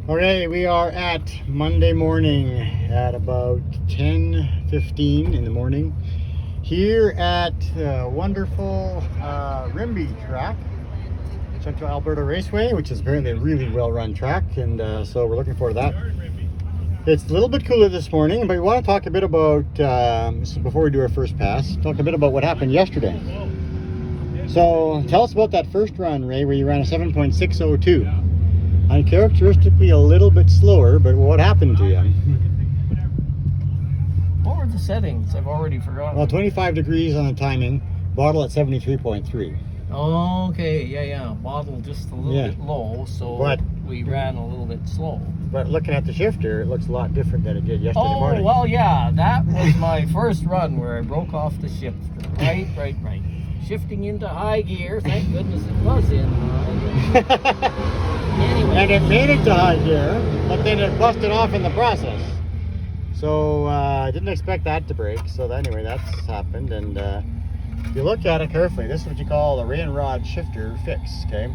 Okay, we are at Monday morning at about 10:15 in the morning here at wonderful Rimby track, Central Alberta Raceway, which is apparently a really well-run track, and so we're looking forward to that. It's a little bit cooler this morning, but we want to talk a bit about, before we do our first pass, talk a bit about what happened yesterday. So tell us about that first run, Ray, where you ran a 7.602. Uncharacteristically a little bit slower, but what happened to you? What were the settings? I've already forgotten. Well, 25 degrees on the timing, bottle at 73.3. Oh, okay, yeah. Bottle just a little bit low, so we ran a little bit slow. But looking at the shifter, it looks a lot different than it did yesterday morning. Oh, well, yeah, that was my first run where I broke off the shifter. Right. Shifting into high gear, thank goodness it was in high gear. Anyway. And it made it to high gear, but then it busted off in the process. So I didn't expect that to break. So anyway, that's happened. And if you look at it carefully, this is what you call a rain rod shifter fix. Okay,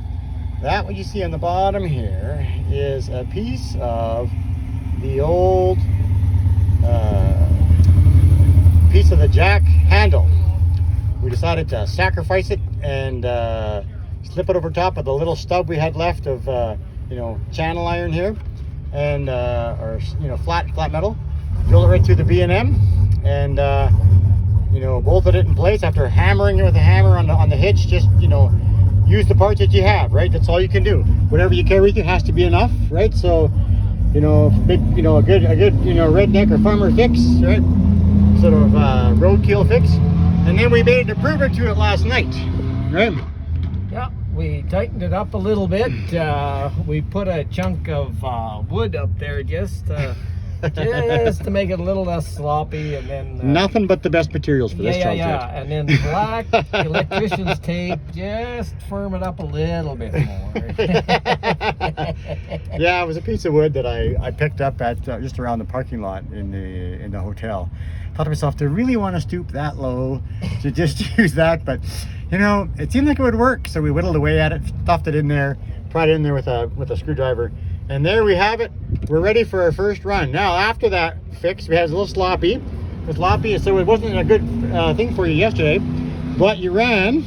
that what you see on the bottom here is a piece of the old piece of the jack handle. We decided to sacrifice it and slip it over top of the little stub we had left of channel iron here, and or flat metal. Drilled it right through the B&M and bolted it in place after hammering it with a hammer on the hitch. Just use the parts that you have, right? That's all you can do. Whatever you carry with you has to be enough, right? So a good redneck or farmer fix, right? Sort of roadkill fix. And then we made an improvement to it last night, right? Yeah, we tightened it up a little bit. We put a chunk of wood up there just to make it a little less sloppy, and then nothing but the best materials for this job. And then black electrician's tape, just firm it up a little bit more. Yeah, it was a piece of wood that I picked up at just around the parking lot in the hotel. Thought to myself, do I really want to stoop that low to just use that? But it seemed like it would work, so we whittled away at it, stuffed it in there, pried it in there with a screwdriver, and there we have it. We're ready for our first run. Now, after that fix, we had a little sloppy. It was sloppy, so it wasn't a good thing for you yesterday, but you ran,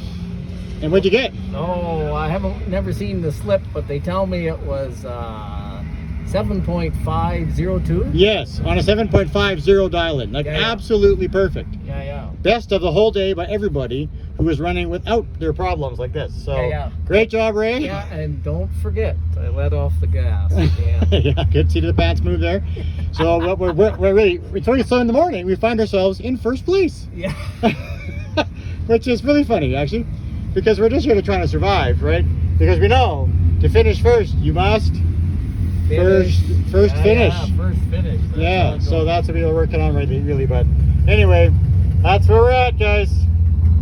and what'd you get? Oh, I never seen the slip, but they tell me it was 7.502. Yes, on a 7.50 dial-in, absolutely perfect. Yeah. Best of the whole day by everybody who was running without their problems like this. So great job, Ray. Yeah, and don't forget, I let off the gas again. Yeah, good seat of the pants move there. So we're really, it's only so in the morning, we find ourselves in first place. Yeah. Which is really funny, actually, because we're just here to try to survive, right? Because we know to finish first, you must first finish. Yeah, first finish. So that's what we were working on, really. But anyway, that's where we're at, guys.